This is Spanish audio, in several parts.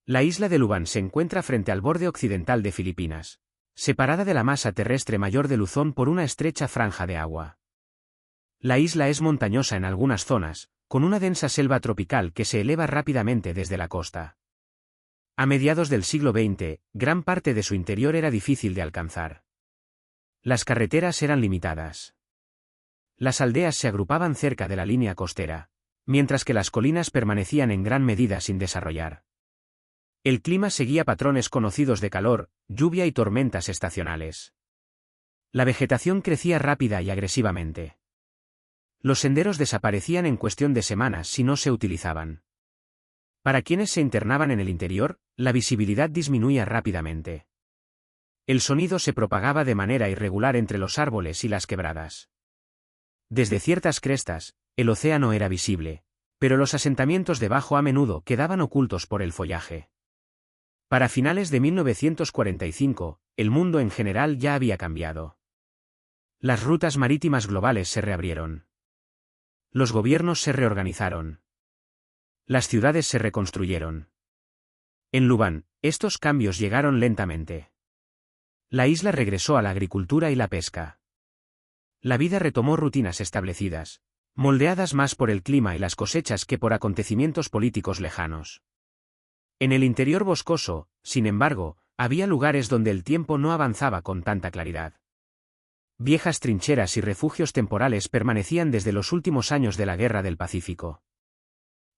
La isla de Lubán se encuentra frente al borde occidental de Filipinas, separada de la masa terrestre mayor de Luzón por una estrecha franja de agua. La isla es montañosa en algunas zonas, con una densa selva tropical que se eleva rápidamente desde la costa. A mediados del siglo XX, gran parte de su interior era difícil de alcanzar. Las carreteras eran limitadas. Las aldeas se agrupaban cerca de la línea costera, mientras que las colinas permanecían en gran medida sin desarrollar. El clima seguía patrones conocidos de calor, lluvia y tormentas estacionales. La vegetación crecía rápida y agresivamente. Los senderos desaparecían en cuestión de semanas si no se utilizaban. Para quienes se internaban en el interior, la visibilidad disminuía rápidamente. El sonido se propagaba de manera irregular entre los árboles y las quebradas. Desde ciertas crestas, el océano era visible, pero los asentamientos debajo a menudo quedaban ocultos por el follaje. Para finales de 1945, el mundo en general ya había cambiado. Las rutas marítimas globales se reabrieron. Los gobiernos se reorganizaron. Las ciudades se reconstruyeron. En Lubán, estos cambios llegaron lentamente. La isla regresó a la agricultura y la pesca. La vida retomó rutinas establecidas, moldeadas más por el clima y las cosechas que por acontecimientos políticos lejanos. En el interior boscoso, sin embargo, había lugares donde el tiempo no avanzaba con tanta claridad. Viejas trincheras y refugios temporales permanecían desde los últimos años de la Guerra del Pacífico.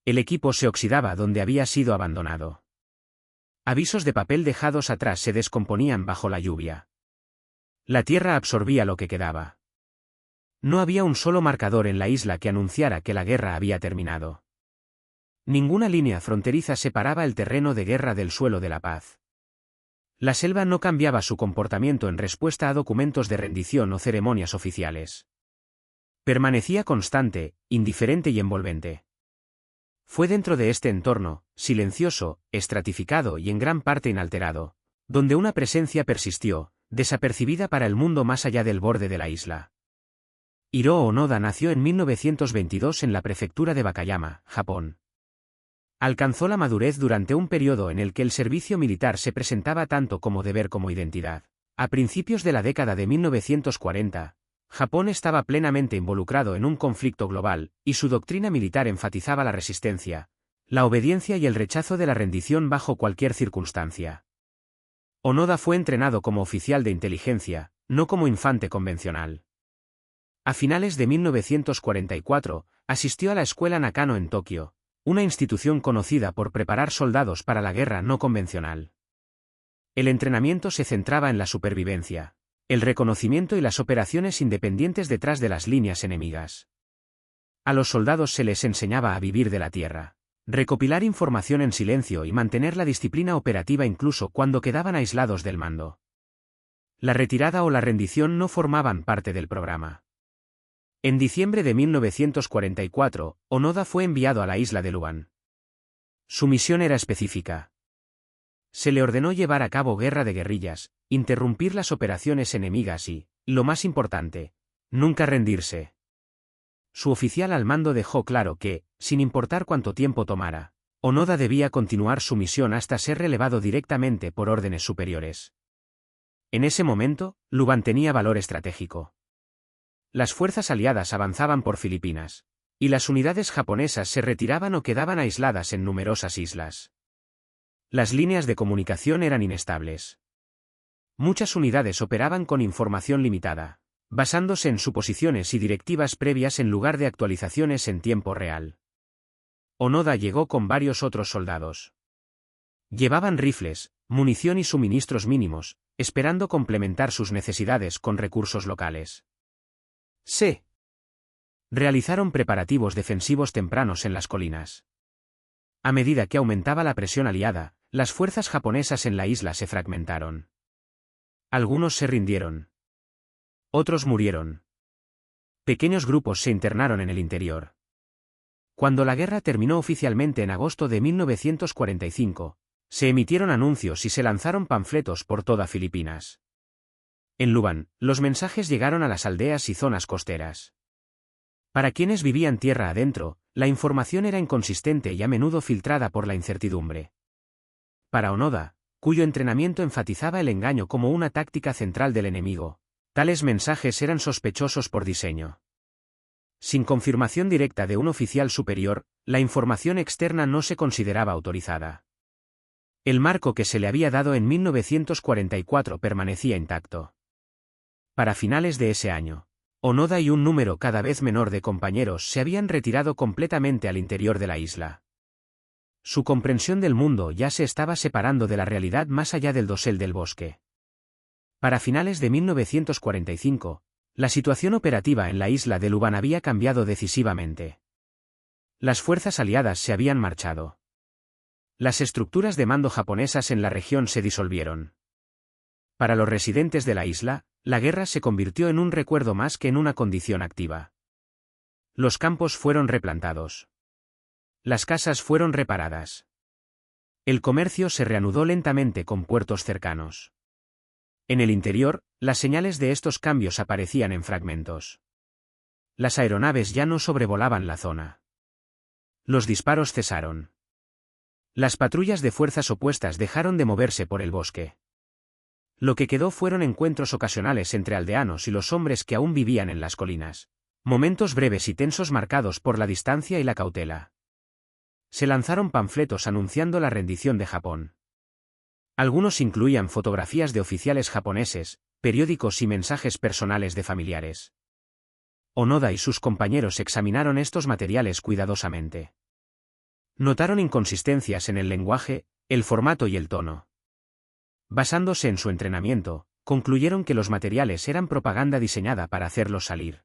El equipo se oxidaba donde había sido abandonado. Avisos de papel dejados atrás se descomponían bajo la lluvia. La tierra absorbía lo que quedaba. No había un solo marcador en la isla que anunciara que la guerra había terminado. Ninguna línea fronteriza separaba el terreno de guerra del suelo de la paz. La selva no cambiaba su comportamiento en respuesta a documentos de rendición o ceremonias oficiales. Permanecía constante, indiferente y envolvente. Fue dentro de este entorno, silencioso, estratificado y en gran parte inalterado, donde una presencia persistió, desapercibida para el mundo más allá del borde de la isla. Hiroo Onoda nació en 1922 en la prefectura de Wakayama, Japón. Alcanzó la madurez durante un periodo en el que el servicio militar se presentaba tanto como deber como identidad. A principios de la década de 1940, Japón estaba plenamente involucrado en un conflicto global, y su doctrina militar enfatizaba la resistencia, la obediencia y el rechazo de la rendición bajo cualquier circunstancia. Onoda fue entrenado como oficial de inteligencia, no como infante convencional. A finales de 1944, asistió a la escuela Nakano en Tokio, una institución conocida por preparar soldados para la guerra no convencional. El entrenamiento se centraba en la supervivencia, el reconocimiento y las operaciones independientes detrás de las líneas enemigas. A los soldados se les enseñaba a vivir de la tierra, recopilar información en silencio y mantener la disciplina operativa incluso cuando quedaban aislados del mando. La retirada o la rendición no formaban parte del programa. En diciembre de 1944, Onoda fue enviado a la isla de Lubán. Su misión era específica. Se le ordenó llevar a cabo guerra de guerrillas, interrumpir las operaciones enemigas y, lo más importante, nunca rendirse. Su oficial al mando dejó claro que, sin importar cuánto tiempo tomara, Onoda debía continuar su misión hasta ser relevado directamente por órdenes superiores. En ese momento, Lubán tenía valor estratégico. Las fuerzas aliadas avanzaban por Filipinas, y las unidades japonesas se retiraban o quedaban aisladas en numerosas islas. Las líneas de comunicación eran inestables. Muchas unidades operaban con información limitada, basándose en suposiciones y directivas previas en lugar de actualizaciones en tiempo real. Onoda llegó con varios otros soldados. Llevaban rifles, munición y suministros mínimos, esperando complementar sus necesidades con recursos locales. Se realizaron preparativos defensivos tempranos en las colinas. A medida que aumentaba la presión aliada, las fuerzas japonesas en la isla se fragmentaron. Algunos se rindieron. Otros murieron. Pequeños grupos se internaron en el interior. Cuando la guerra terminó oficialmente en agosto de 1945, se emitieron anuncios y se lanzaron panfletos por toda Filipinas. En Lubán, los mensajes llegaron a las aldeas y zonas costeras. Para quienes vivían tierra adentro, la información era inconsistente y a menudo filtrada por la incertidumbre. Para Onoda, cuyo entrenamiento enfatizaba el engaño como una táctica central del enemigo, tales mensajes eran sospechosos por diseño. Sin confirmación directa de un oficial superior, la información externa no se consideraba autorizada. El marco que se le había dado en 1944 permanecía intacto. Para finales de ese año, Onoda y un número cada vez menor de compañeros se habían retirado completamente al interior de la isla. Su comprensión del mundo ya se estaba separando de la realidad más allá del dosel del bosque. Para finales de 1945, la situación operativa en la isla de Lubán había cambiado decisivamente. Las fuerzas aliadas se habían marchado. Las estructuras de mando japonesas en la región se disolvieron. Para los residentes de la isla, la guerra se convirtió en un recuerdo más que en una condición activa. Los campos fueron replantados. Las casas fueron reparadas. El comercio se reanudó lentamente con puertos cercanos. En el interior, las señales de estos cambios aparecían en fragmentos. Las aeronaves ya no sobrevolaban la zona. Los disparos cesaron. Las patrullas de fuerzas opuestas dejaron de moverse por el bosque. Lo que quedó fueron encuentros ocasionales entre aldeanos y los hombres que aún vivían en las colinas. Momentos breves y tensos marcados por la distancia y la cautela. Se lanzaron panfletos anunciando la rendición de Japón. Algunos incluían fotografías de oficiales japoneses, periódicos y mensajes personales de familiares. Onoda y sus compañeros examinaron estos materiales cuidadosamente. Notaron inconsistencias en el lenguaje, el formato y el tono. Basándose en su entrenamiento, concluyeron que los materiales eran propaganda diseñada para hacerlos salir.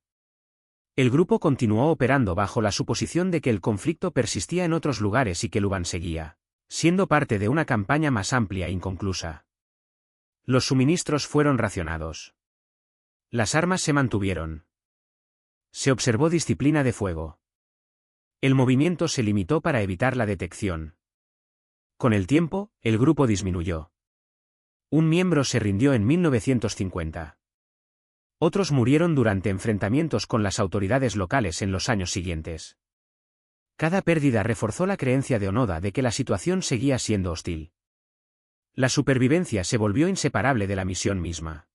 El grupo continuó operando bajo la suposición de que el conflicto persistía en otros lugares y que Lubán seguía siendo parte de una campaña más amplia e inconclusa. Los suministros fueron racionados. Las armas se mantuvieron. Se observó disciplina de fuego. El movimiento se limitó para evitar la detección. Con el tiempo, el grupo disminuyó. Un miembro se rindió en 1950. Otros murieron durante enfrentamientos con las autoridades locales en los años siguientes. Cada pérdida reforzó la creencia de Onoda de que la situación seguía siendo hostil. La supervivencia se volvió inseparable de la misión misma.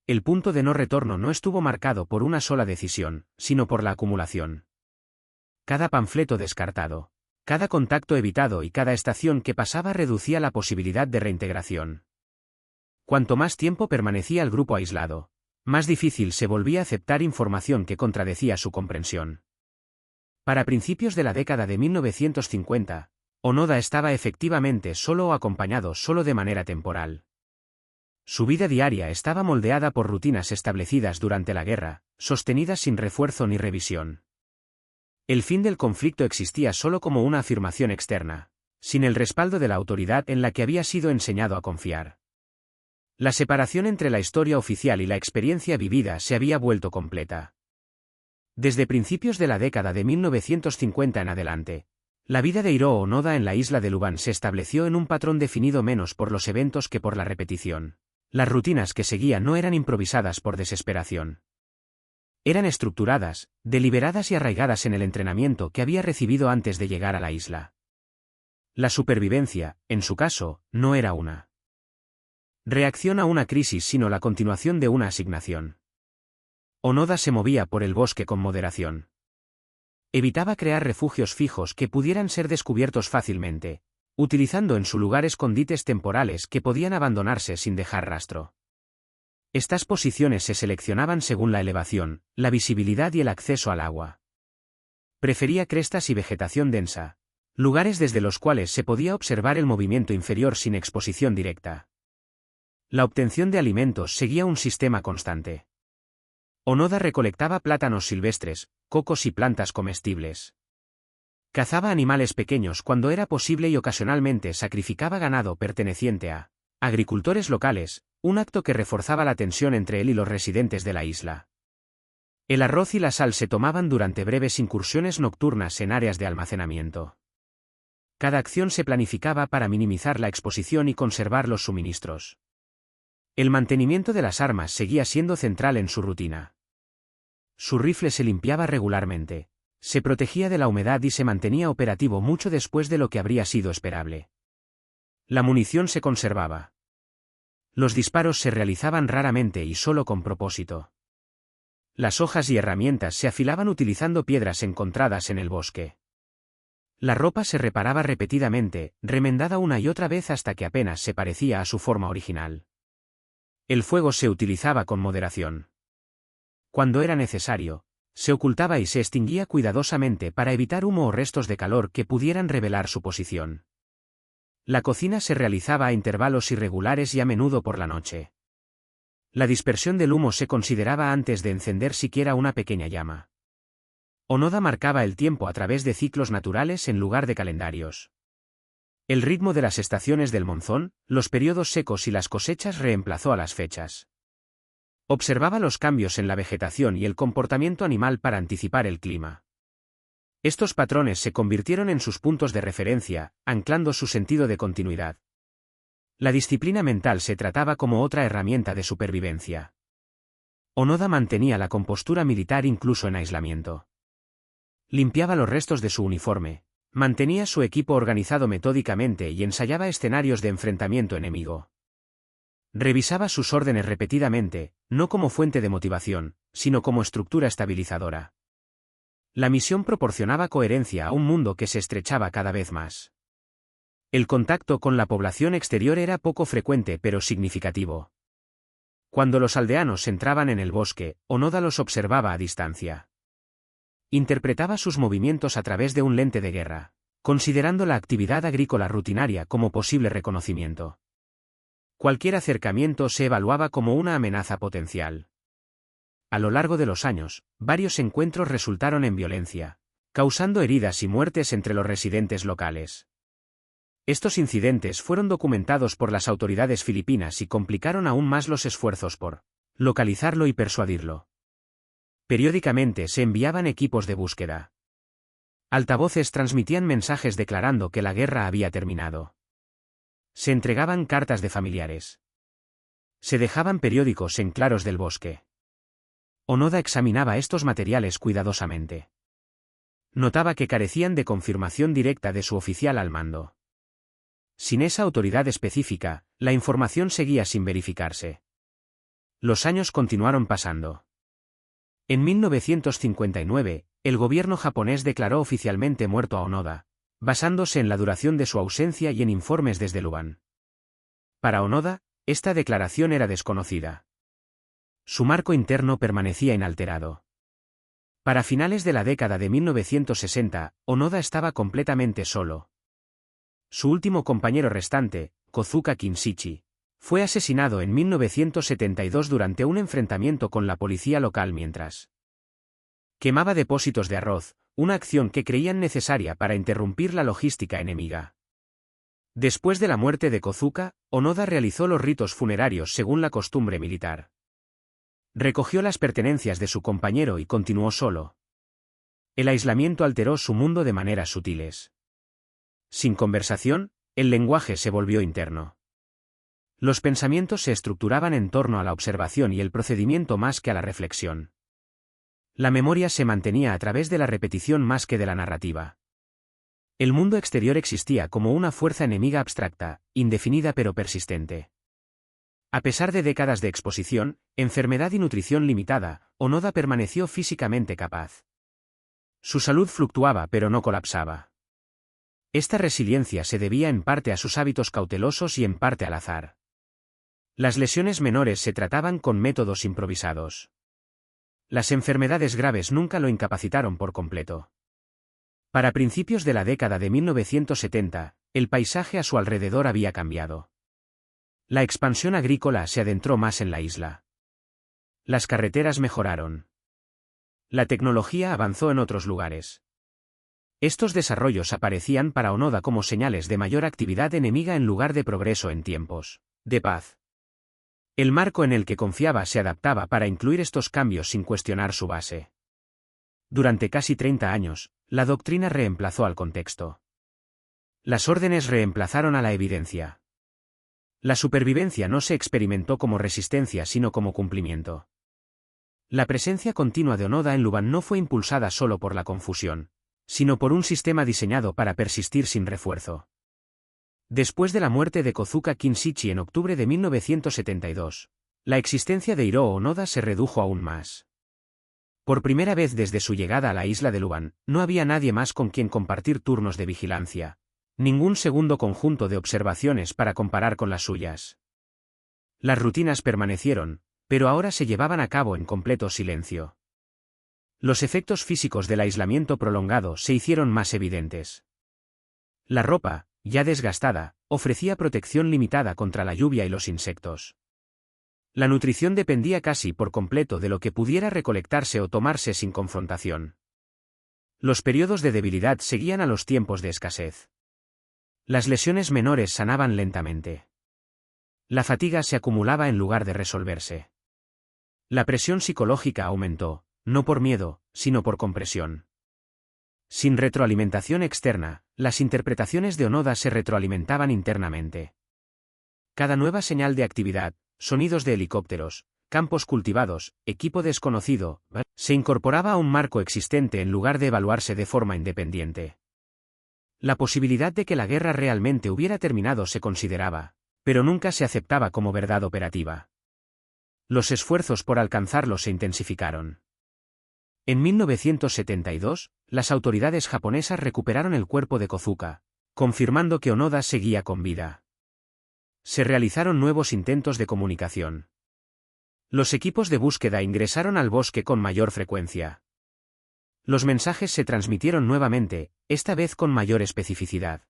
El punto de no retorno no estuvo marcado por una sola decisión, sino por la acumulación. Cada panfleto descartado, cada contacto evitado y cada estación que pasaba reducía la posibilidad de reintegración. Cuanto más tiempo permanecía el grupo aislado, más difícil se volvía aceptar información que contradecía su comprensión. Para principios de la década de 1950, Onoda estaba efectivamente solo o acompañado solo de manera temporal. Su vida diaria estaba moldeada por rutinas establecidas durante la guerra, sostenidas sin refuerzo ni revisión. El fin del conflicto existía solo como una afirmación externa, sin el respaldo de la autoridad en la que había sido enseñado a confiar. La separación entre la historia oficial y la experiencia vivida se había vuelto completa. Desde principios de la década de 1950 en adelante, la vida de Hiroo Onoda en la isla de Lubán se estableció en un patrón definido menos por los eventos que por la repetición. Las rutinas que seguía no eran improvisadas por desesperación. Eran estructuradas, deliberadas y arraigadas en el entrenamiento que había recibido antes de llegar a la isla. La supervivencia, en su caso, no era una reacción a una crisis sino la continuación de una asignación. Onoda se movía por el bosque con moderación. Evitaba crear refugios fijos que pudieran ser descubiertos fácilmente, utilizando en su lugar escondites temporales que podían abandonarse sin dejar rastro. Estas posiciones se seleccionaban según la elevación, la visibilidad y el acceso al agua. Prefería crestas y vegetación densa, lugares desde los cuales se podía observar el movimiento inferior sin exposición directa. La obtención de alimentos seguía un sistema constante. Onoda recolectaba plátanos silvestres, cocos y plantas comestibles. Cazaba animales pequeños cuando era posible y ocasionalmente sacrificaba ganado perteneciente a agricultores locales, un acto que reforzaba la tensión entre él y los residentes de la isla. El arroz y la sal se tomaban durante breves incursiones nocturnas en áreas de almacenamiento. Cada acción se planificaba para minimizar la exposición y conservar los suministros. El mantenimiento de las armas seguía siendo central en su rutina. Su rifle se limpiaba regularmente, se protegía de la humedad y se mantenía operativo mucho después de lo que habría sido esperable. La munición se conservaba. Los disparos se realizaban raramente y solo con propósito. Las hojas y herramientas se afilaban utilizando piedras encontradas en el bosque. La ropa se reparaba repetidamente, remendada una y otra vez hasta que apenas se parecía a su forma original. El fuego se utilizaba con moderación. Cuando era necesario, se ocultaba y se extinguía cuidadosamente para evitar humo o restos de calor que pudieran revelar su posición. La cocina se realizaba a intervalos irregulares y a menudo por la noche. La dispersión del humo se consideraba antes de encender siquiera una pequeña llama. Onoda marcaba el tiempo a través de ciclos naturales en lugar de calendarios. El ritmo de las estaciones del monzón, los periodos secos y las cosechas reemplazó a las fechas. Observaba los cambios en la vegetación y el comportamiento animal para anticipar el clima. Estos patrones se convirtieron en sus puntos de referencia, anclando su sentido de continuidad. La disciplina mental se trataba como otra herramienta de supervivencia. Onoda mantenía la compostura militar incluso en aislamiento. Limpiaba los restos de su uniforme, mantenía su equipo organizado metódicamente y ensayaba escenarios de enfrentamiento enemigo. Revisaba sus órdenes repetidamente, no como fuente de motivación, sino como estructura estabilizadora. La misión proporcionaba coherencia a un mundo que se estrechaba cada vez más. El contacto con la población exterior era poco frecuente pero significativo. Cuando los aldeanos entraban en el bosque, Onoda los observaba a distancia. Interpretaba sus movimientos a través de un lente de guerra, considerando la actividad agrícola rutinaria como posible reconocimiento. Cualquier acercamiento se evaluaba como una amenaza potencial. A lo largo de los años, varios encuentros resultaron en violencia, causando heridas y muertes entre los residentes locales. Estos incidentes fueron documentados por las autoridades filipinas y complicaron aún más los esfuerzos por localizarlo y persuadirlo. Periódicamente se enviaban equipos de búsqueda. Altavoces transmitían mensajes declarando que la guerra había terminado. Se entregaban cartas de familiares. Se dejaban periódicos en claros del bosque. Onoda examinaba estos materiales cuidadosamente. Notaba que carecían de confirmación directa de su oficial al mando. Sin esa autoridad específica, la información seguía sin verificarse. Los años continuaron pasando. En 1959, el gobierno japonés declaró oficialmente muerto a Onoda, basándose en la duración de su ausencia y en informes desde Lubán. Para Onoda, esta declaración era desconocida. Su marco interno permanecía inalterado. Para finales de la década de 1960, Onoda estaba completamente solo. Su último compañero restante, Kozuka Kinshichi, fue asesinado en 1972 durante un enfrentamiento con la policía local mientras quemaba depósitos de arroz, una acción que creían necesaria para interrumpir la logística enemiga. Después de la muerte de Kozuka, Onoda realizó los ritos funerarios según la costumbre militar. Recogió las pertenencias de su compañero y continuó solo. El aislamiento alteró su mundo de maneras sutiles. Sin conversación, el lenguaje se volvió interno. Los pensamientos se estructuraban en torno a la observación y el procedimiento más que a la reflexión. La memoria se mantenía a través de la repetición más que de la narrativa. El mundo exterior existía como una fuerza enemiga abstracta, indefinida pero persistente. A pesar de décadas de exposición, enfermedad y nutrición limitada, Onoda permaneció físicamente capaz. Su salud fluctuaba pero no colapsaba. Esta resiliencia se debía en parte a sus hábitos cautelosos y en parte al azar. Las lesiones menores se trataban con métodos improvisados. Las enfermedades graves nunca lo incapacitaron por completo. Para principios de la década de 1970, el paisaje a su alrededor había cambiado. La expansión agrícola se adentró más en la isla. Las carreteras mejoraron. La tecnología avanzó en otros lugares. Estos desarrollos aparecían para Onoda como señales de mayor actividad enemiga en lugar de progreso en tiempos de paz. El marco en el que confiaba se adaptaba para incluir estos cambios sin cuestionar su base. Durante casi 30 años, la doctrina reemplazó al contexto. Las órdenes reemplazaron a la evidencia. La supervivencia no se experimentó como resistencia sino como cumplimiento. La presencia continua de Onoda en Lubán no fue impulsada solo por la confusión, sino por un sistema diseñado para persistir sin refuerzo. Después de la muerte de Kozuka Kinshichi en octubre de 1972, la existencia de Hiroo Onoda se redujo aún más. Por primera vez desde su llegada a la isla de Lubang, no había nadie más con quien compartir turnos de vigilancia, ningún segundo conjunto de observaciones para comparar con las suyas. Las rutinas permanecieron, pero ahora se llevaban a cabo en completo silencio. Los efectos físicos del aislamiento prolongado se hicieron más evidentes. La ropa, ya desgastada, ofrecía protección limitada contra la lluvia y los insectos. La nutrición dependía casi por completo de lo que pudiera recolectarse o tomarse sin confrontación. Los periodos de debilidad seguían a los tiempos de escasez. Las lesiones menores sanaban lentamente. La fatiga se acumulaba en lugar de resolverse. La presión psicológica aumentó, no por miedo, sino por compresión. Sin retroalimentación externa, las interpretaciones de Onoda se retroalimentaban internamente. Cada nueva señal de actividad, sonidos de helicópteros, campos cultivados, equipo desconocido, se incorporaba a un marco existente en lugar de evaluarse de forma independiente. La posibilidad de que la guerra realmente hubiera terminado se consideraba, pero nunca se aceptaba como verdad operativa. Los esfuerzos por alcanzarlo se intensificaron. En 1972, las autoridades japonesas recuperaron el cuerpo de Kozuka, confirmando que Onoda seguía con vida. Se realizaron nuevos intentos de comunicación. Los equipos de búsqueda ingresaron al bosque con mayor frecuencia. Los mensajes se transmitieron nuevamente, esta vez con mayor especificidad.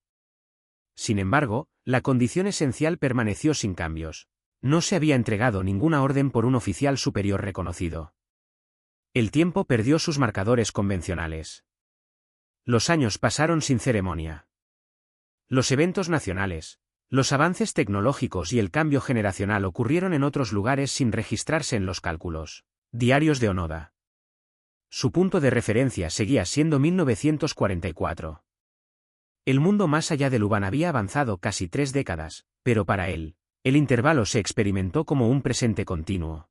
Sin embargo, la condición esencial permaneció sin cambios. No se había entregado ninguna orden por un oficial superior reconocido. El tiempo perdió sus marcadores convencionales. Los años pasaron sin ceremonia. Los eventos nacionales, los avances tecnológicos y el cambio generacional ocurrieron en otros lugares sin registrarse en los cálculos diarios de Onoda. Su punto de referencia seguía siendo 1944. El mundo más allá de Lubang había avanzado casi 3 décadas, pero para él, el intervalo se experimentó como un presente continuo.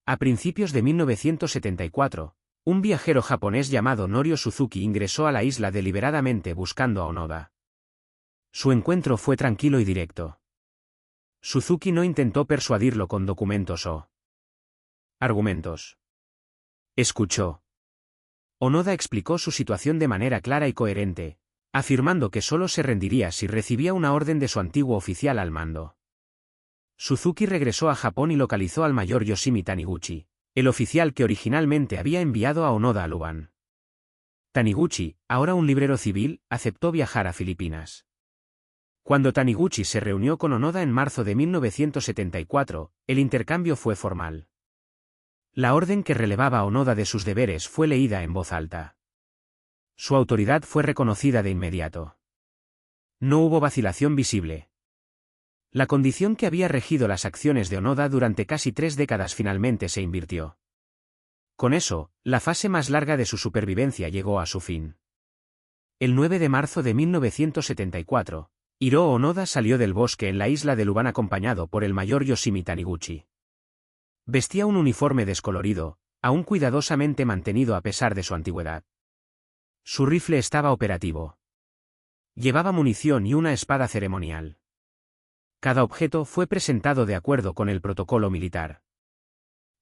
A principios de 1974, un viajero japonés llamado Norio Suzuki ingresó a la isla deliberadamente buscando a Onoda. Su encuentro fue tranquilo y directo. Suzuki no intentó persuadirlo con documentos o argumentos. Escuchó. Onoda explicó su situación de manera clara y coherente, afirmando que solo se rendiría si recibía una orden de su antiguo oficial al mando. Suzuki regresó a Japón y localizó al mayor Yoshimi Taniguchi, el oficial que originalmente había enviado a Onoda a Lubang. Taniguchi, ahora un librero civil, aceptó viajar a Filipinas. Cuando Taniguchi se reunió con Onoda en marzo de 1974, el intercambio fue formal. La orden que relevaba a Onoda de sus deberes fue leída en voz alta. Su autoridad fue reconocida de inmediato. No hubo vacilación visible. La condición que había regido las acciones de Onoda durante casi 3 décadas finalmente se invirtió. Con eso, la fase más larga de su supervivencia llegó a su fin. El 9 de marzo de 1974, Hiroo Onoda salió del bosque en la isla de Lubang acompañado por el mayor Yoshimi Taniguchi. Vestía un uniforme descolorido, aún cuidadosamente mantenido a pesar de su antigüedad. Su rifle estaba operativo. Llevaba munición y una espada ceremonial. Cada objeto fue presentado de acuerdo con el protocolo militar.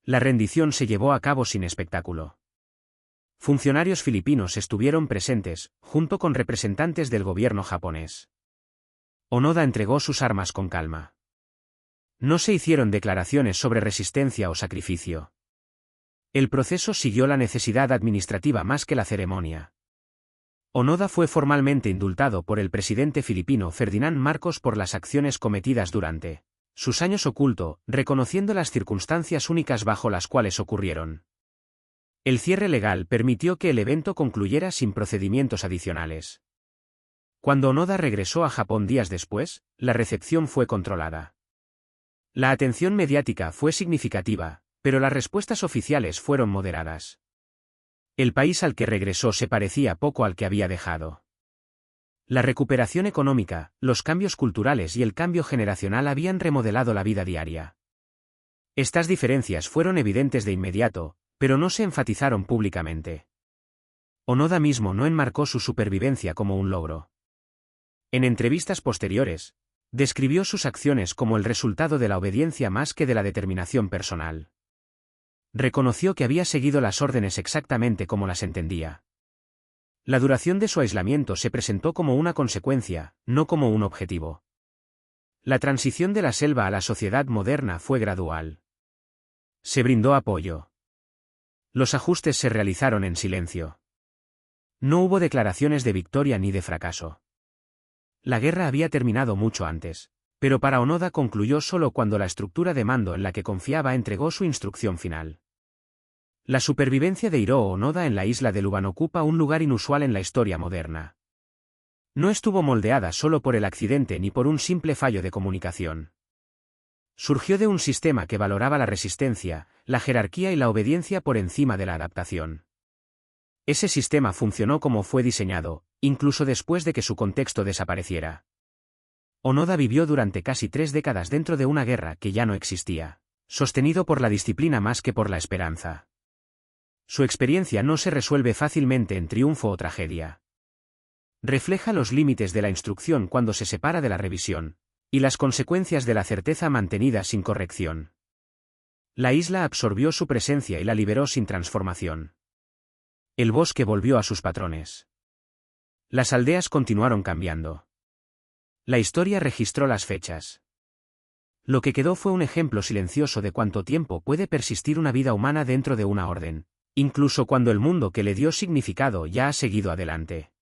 La rendición se llevó a cabo sin espectáculo. Funcionarios filipinos estuvieron presentes, junto con representantes del gobierno japonés. Onoda entregó sus armas con calma. No se hicieron declaraciones sobre resistencia o sacrificio. El proceso siguió la necesidad administrativa más que la ceremonia. Onoda fue formalmente indultado por el presidente filipino Ferdinand Marcos por las acciones cometidas durante sus años oculto, reconociendo las circunstancias únicas bajo las cuales ocurrieron. El cierre legal permitió que el evento concluyera sin procedimientos adicionales. Cuando Onoda regresó a Japón días después, la recepción fue controlada. La atención mediática fue significativa, pero las respuestas oficiales fueron moderadas. El país al que regresó se parecía poco al que había dejado. La recuperación económica, los cambios culturales y el cambio generacional habían remodelado la vida diaria. Estas diferencias fueron evidentes de inmediato, pero no se enfatizaron públicamente. Onoda mismo no enmarcó su supervivencia como un logro. En entrevistas posteriores, describió sus acciones como el resultado de la obediencia más que de la determinación personal. Reconoció que había seguido las órdenes exactamente como las entendía. La duración de su aislamiento se presentó como una consecuencia, no como un objetivo. La transición de la selva a la sociedad moderna fue gradual. Se brindó apoyo. Los ajustes se realizaron en silencio. No hubo declaraciones de victoria ni de fracaso. La guerra había terminado mucho antes, pero para Onoda concluyó solo cuando la estructura de mando en la que confiaba entregó su instrucción final. La supervivencia de Hiroo Onoda en la isla de Luban ocupa un lugar inusual en la historia moderna. No estuvo moldeada solo por el accidente ni por un simple fallo de comunicación. Surgió de un sistema que valoraba la resistencia, la jerarquía y la obediencia por encima de la adaptación. Ese sistema funcionó como fue diseñado, incluso después de que su contexto desapareciera. Onoda vivió durante casi 3 décadas dentro de una guerra que ya no existía, sostenido por la disciplina más que por la esperanza. Su experiencia no se resuelve fácilmente en triunfo o tragedia. Refleja los límites de la instrucción cuando se separa de la revisión, y las consecuencias de la certeza mantenida sin corrección. La isla absorbió su presencia y la liberó sin transformación. El bosque volvió a sus patrones. Las aldeas continuaron cambiando. La historia registró las fechas. Lo que quedó fue un ejemplo silencioso de cuánto tiempo puede persistir una vida humana dentro de una orden, incluso cuando el mundo que le dio significado ya ha seguido adelante.